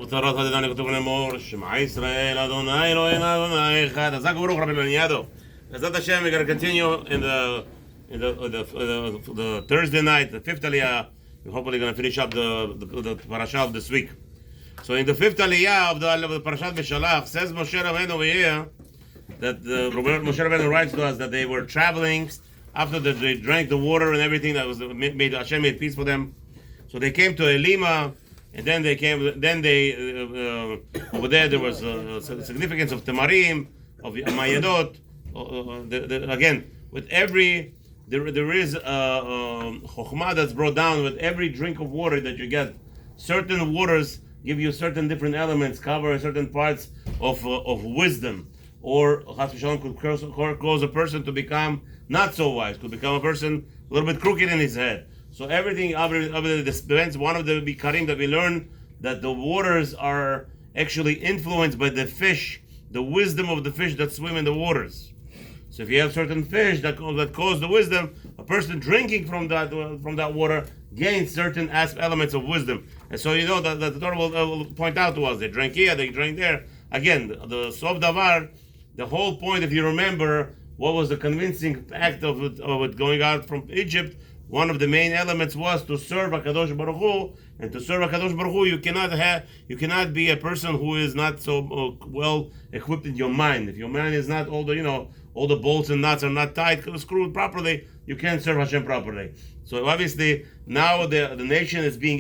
ותורת הדני כתוב לאמור, שמע ישראל, Adonai Eloheinu Adonai Echad. Hazak Baruch Rabbi Laniado. Bezrat Hashem, we're going to continue in the Thursday night, the fifth Aliyah. We're hopefully going to finish up the Parshat of this week. So in the fifth Aliyah of the Parshat Beshalach, says Moshe Rabbeinu over here, that Moshe Rabbeinu writes to us that they were traveling after they drank the water and everything that was made, Hashem made peace for them. So they came to Elima, and then they over there was significance of Tamarim, of Mayadot. Again, with every there is chokhmah that's brought down with every drink of water that you get. Certain waters give you certain different elements, cover certain parts of wisdom, or Chas v'Shalom could cause a person to become not so wise, could become a person a little bit crooked in his head. So everything other this depends. One of the Bikarim that we learn that the waters are actually influenced by the fish, the wisdom of the fish that swim in the waters. So if you have certain fish that cause the wisdom, a person drinking from that water gains certain elements of wisdom. And so you know that the Torah will point out to us, they drank here, they drank there. Again, the Sof Davar, the whole point, if you remember, what was the convincing act of it going out from Egypt, one of the main elements was to serve HaKadosh Baruch Hu, and to serve HaKadosh Baruch Hu, you cannot be a person who is not so well equipped in your mind. If your mind is not all the bolts and nuts are not tight, screwed properly, you can't serve Hashem properly. So obviously now the nation is being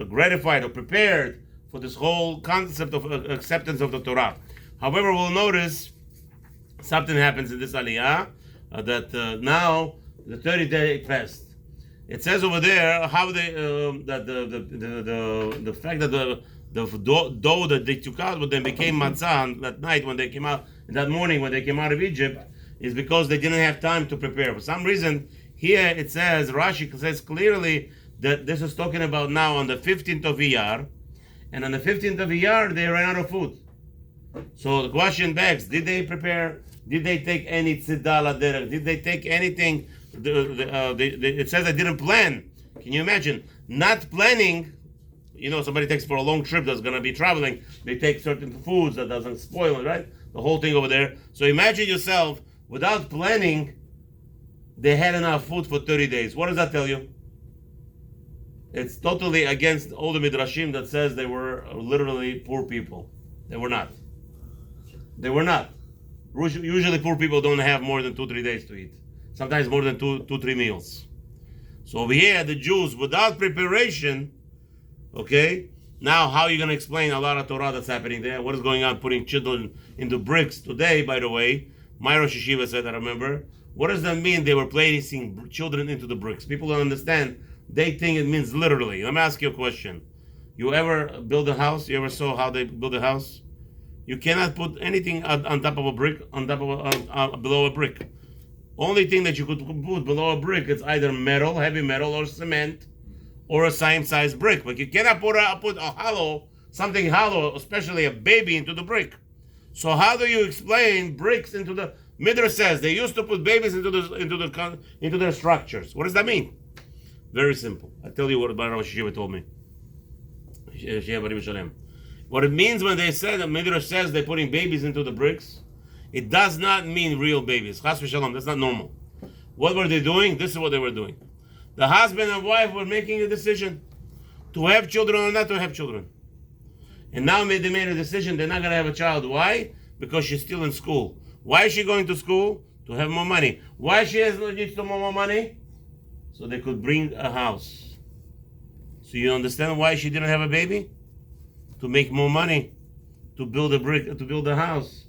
gratified or prepared for this whole concept of acceptance of the Torah. However, we'll notice something happens in this Aliyah that now the 30-day fast. It says over there how they that the fact that the dough that they took out with them became matzah that night when they came out, that morning when they came out of Egypt, is because they didn't have time to prepare. For some reason, here it says, Rashi says clearly that this is talking about now on the 15th of Iyar, and on the 15th of Iyar they ran out of food. So the question begs, did they prepare? Did they take any tzedala derech? Did they take anything? It says they didn't plan. Can you imagine? Not planning, somebody takes for a long trip that's going to be traveling, they take certain foods that doesn't spoil it, right? The whole thing over there. So imagine yourself, without planning, they had enough food for 30 days. What does that tell you? It's totally against all the midrashim that says they were literally poor people. They were not. They were not. Usually poor people don't have more than 2-3 days to eat. Sometimes more than 2-3 meals. So over here, the Jews, without preparation, okay, now how are you going to explain a lot of Torah that's happening there? What is going on putting children into bricks today, by the way? My Rosh Yeshiva said, I remember. What does that mean they were placing children into the bricks? People don't understand. They think it means literally. Let me ask you a question. You ever build a house? You ever saw how they build a house? You cannot put anything on top of a brick, below a brick. Only thing that you could put below a brick is either metal, heavy metal, or cement, or a same-size brick. But you cannot put something hollow, especially a baby, into the brick. So how do you explain bricks into the Midrash says they used to put babies into their structures? What does that mean? Very simple. I tell you what my Rosh Yeshiva told me. What it means when they said that Midrash says they're putting babies into the bricks, it does not mean real babies. Chas v'Shalom, that's not normal. What were they doing? This is what they were doing. The husband and wife were making a decision to have children or not to have children. And now they made a decision they're not going to have a child. Why? Because she's still in school. Why is she going to school? To have more money. Why she needs more money? So they could bring a house. So you understand why she didn't have a baby? To make more money, to build a house,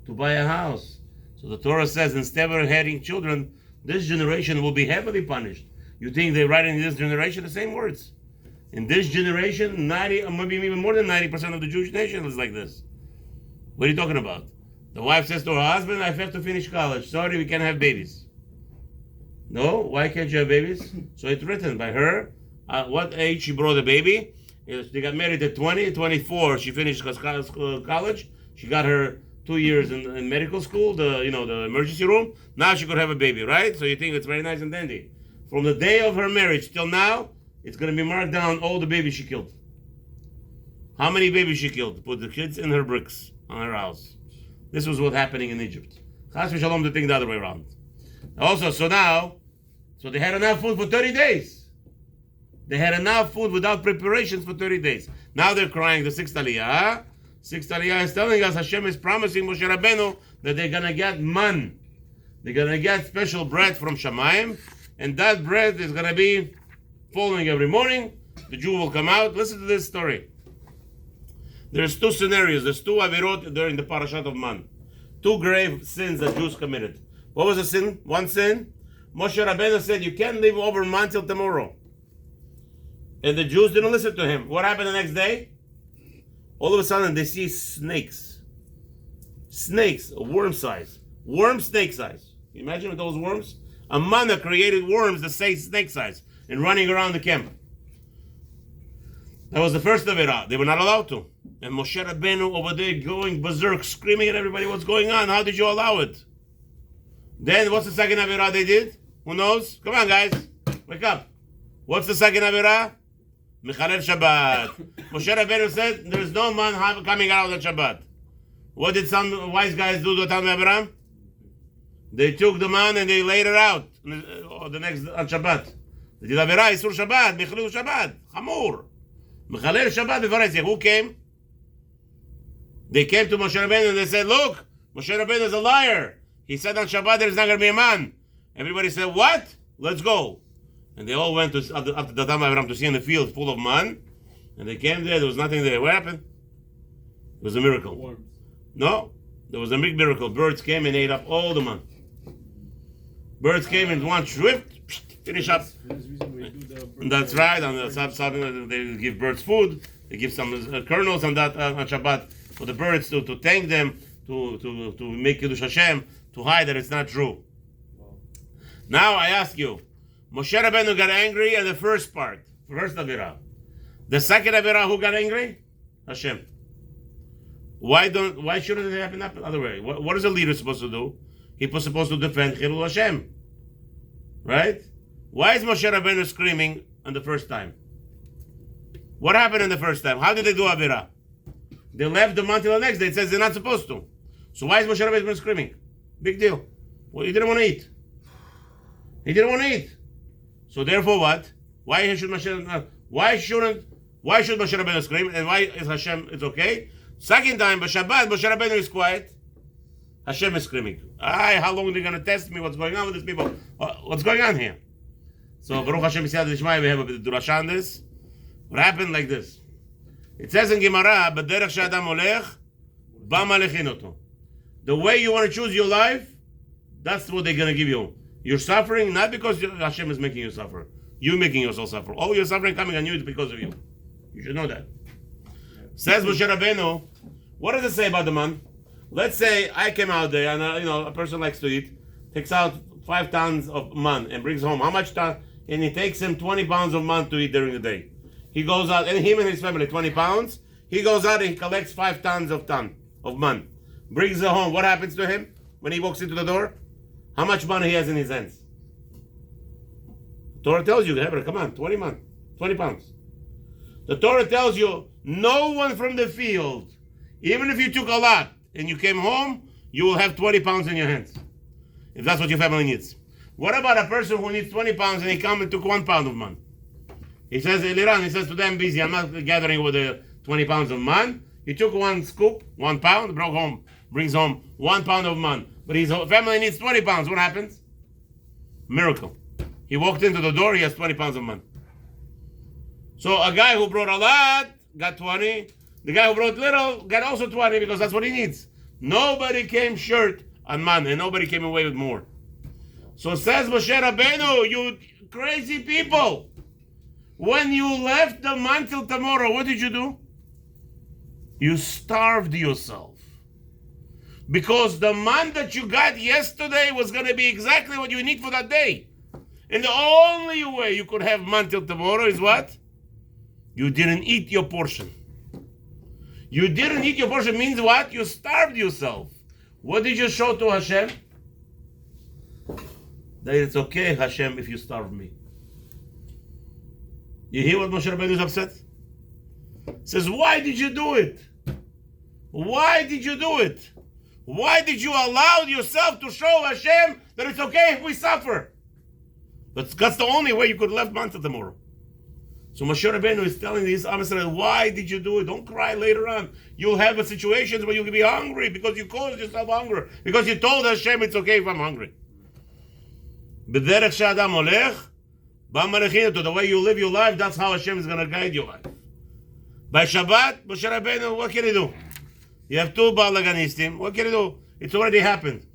to buy a house. So the Torah says instead of having children, this generation will be heavily punished. You think they write in this generation the same words? In this generation, 90, or maybe even more than 90% of the Jewish nation is like this. What are you talking about? The wife says to her husband, I have to finish college. Sorry, we can't have babies. No? Why can't you have babies? So it's written by her. What age she brought the baby? They got married at 20, 24. She finished college. She got her 2 years in medical school, the emergency room. Now she could have a baby, right? So you think it's very nice and dandy. From the day of her marriage till now, it's going to be marked down all the babies she killed. How many babies she killed? Put the kids in her bricks on her house. This was what's happening in Egypt. Chas v'shalom to think the other way around. Also, so they had enough food for 30 days. They had enough food without preparations for 30 days. Now they're crying the sixth Aliyah. Sixth Aliyah is telling us Hashem is promising Moshe Rabbeinu that they're going to get man. They're going to get special bread from Shamayim. And that bread is going to be falling every morning. The Jew will come out. Listen to this story. There's two scenarios. There's two avirot during the Parshat of Man. Two grave sins that Jews committed. What was the sin? One sin. Moshe Rabbeinu said, you can't leave over man till tomorrow. And the Jews didn't listen to him. What happened the next day? All of a sudden they see snakes. Snakes, worm size. Worm snake size. Can you imagine those worms? A manna created worms the same snake size and running around the camp. That was the first Avirah. They were not allowed to. And Moshe Rabbeinu over there going berserk, screaming at everybody, what's going on? How did you allow it? Then what's the second Avirah they did? Who knows? Come on, guys. Wake up. What's the second Avirah? Michalel Shabbat. Moshe Rabbeinu said, there's no man coming out on Shabbat. What did some wise guys do to the time of Abraham? They took the man and they laid it out the next on Shabbat. They did Avirah, Isur Shabbat, Michalel Shabbat. Chamur. Michalel Shabbat before I say, who came? They came to Moshe Rabbeinu and they said, look, Moshe Rabbeinu is a liar. He said on Shabbat there's not going to be a man. Everybody said, what? Let's go. And they all went to after the time of Abraham to see in the field full of man. And they came there was nothing there. What happened? It was a miracle. Worms. No, there was a big miracle. Birds came and ate up all the man. Birds came in one swift, finish up. And that's right. And they give birds food. They give some kernels on that on Shabbat for the birds to thank them, to make Kiddush Hashem, to hide that it's not true. Now I ask you, Moshe Rabbeinu got angry at the first part, first Avirah. The second Avirah, who got angry? Hashem. Why shouldn't it happen the other way? What is a leader supposed to do? He was supposed to defend Chilul Hashem. Right? Why is Moshe Rabbeinu screaming on the first time? What happened in the first time? How did they do Avirah? They left the man till the next day. It says they're not supposed to. So why is Moshe Rabbeinu screaming? Big deal. Well, he didn't want to eat. He didn't want to eat. So therefore what? Why should Moshe Rabbeinu scream? And why is Hashem, it's okay? Second time, Shabbat, Moshe Rabbeinu is quiet. Hashem is screaming. How long are they going to test me? What's going on with these people? What's going on here? So Baruch Hashem Yisrael Dishmai, we have a drasha on this. What happened like this? It says in Gemara, "B'derech she'adam olech, ba malechin oto." The way you want to choose your life, that's what they're going to give you. You're suffering not because Hashem is making you suffer. You're making yourself suffer. All your suffering coming on you is because of you. You should know that. Says Moshe Rabbeinu, what does it say about the man? Let's say I came out there and a person likes to eat, takes out 5 tons of man and brings home. How much ton? And it takes him 20 pounds of man to eat during the day. He goes out, and him and his family, 20 pounds. He goes out and he collects 5 tons of man. Brings it home. What happens to him when he walks into the door? How much money he has in his hands? The Torah tells you, come on, 20 pounds. The Torah tells you, no one from the field, even if you took a lot and you came home, you will have 20 pounds in your hands. If that's what your family needs. What about a person who needs 20 pounds and he comes and took 1 pound of man? He says, Eliran, today I'm busy, I'm not gathering with the 20 pounds of man. He took 1 scoop, 1 pound, brings home 1 pound of man. But his family needs 20 pounds. What happens? Miracle. He walked into the door, he has 20 pounds of man. So a guy who brought a lot got 20. The guy who brought little got also 20 because that's what he needs. Nobody came short on man and nobody came away with more. So says Moshe Rabbeinu, you crazy people. When you left the man till tomorrow, what did you do? You starved yourself. Because the man that you got yesterday was going to be exactly what you need for that day. And the only way you could have man till tomorrow is what? You didn't eat your portion. You didn't eat your portion means what? You starved yourself. What did you show to Hashem? That it's okay, Hashem, if you starve me. You hear what Moshe Rabbeinu is upset? Says, why did you do it? Why did you do it? Why did you allow yourself to show Hashem that it's okay if we suffer? That's the only way you could have left Manta tomorrow. So Moshe Rabbeinu is telling these Am Yisrael, why did you do it? Don't cry later on. You'll have a situation where you'll be hungry because you caused yourself hunger. Because you told Hashem it's okay if I'm hungry. B'derech she'adam olech, the way you live your life, that's how Hashem is going to guide your life. By Shabbat, Moshe Rabbeinu, what can he do? You have two Balaganistim. What can he do? It's already happened.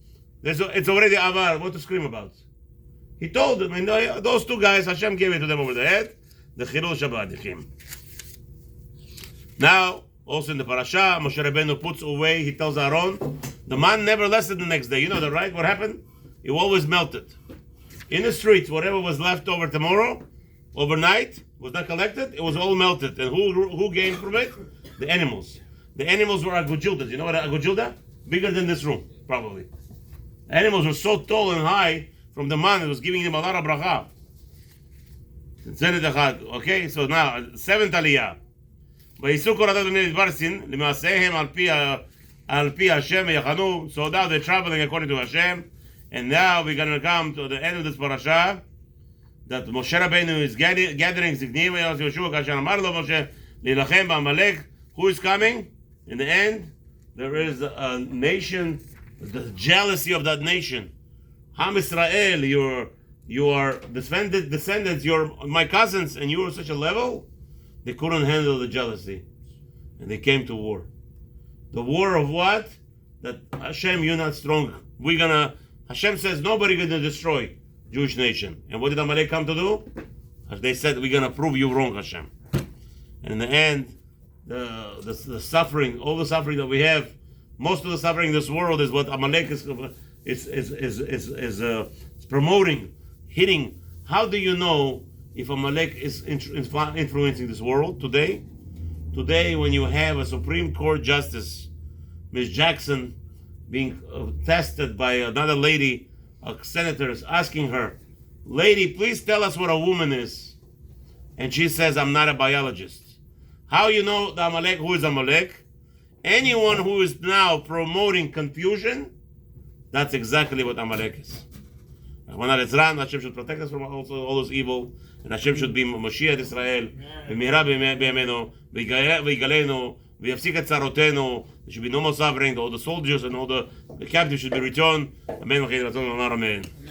It's already avar. What to scream about? He told them, and those two guys, Hashem gave it to them over the head. The Chilul Shabbat. Now, also in the parasha, Moshe Rabbeinu puts away, he tells Aaron, the man never lasted the next day. You know that, right? What happened? It always melted. In the streets, whatever was left over tomorrow, overnight, was not collected, it was all melted. And who gained from it? The animals. The animals were agujildas. You know what agujilda? Bigger than this room, probably. Animals were so tall and high from the man, it was giving them a lot of bracha. Okay, so now, 7th Aliya. So now they're traveling according to Hashem. And now we're going to come to the end of this parasha. That Moshe Rabbeinu is gathering Moshe. Who is coming? In the end, there is a nation, the jealousy of that nation. Ham Israel, you are descendants, you're my cousins, and you are such a level, they couldn't handle the jealousy. And they came to war. The war of what? That Hashem, you're not strong. Hashem says, nobody gonna destroy Jewish nation. And what did Amalek come to do? They said, we're gonna prove you wrong, Hashem. And in the end, the suffering, all the suffering that we have, most of the suffering in this world is what Amalek is promoting, hitting. How do you know if Amalek is influencing this world today? Today, when you have a Supreme Court Justice, Ms. Jackson, being tested by another lady, senators, asking her, lady, please tell us what a woman is. And she says, I'm not a biologist. How you know the Amalek? Who is Amalek? Anyone who is now promoting confusion, that's exactly what Amalek is. Hashem should protect us from all those evil, and Hashem should be Moshiach Israel. There should be no more suffering. All the soldiers and all the captives should be returned. Amen.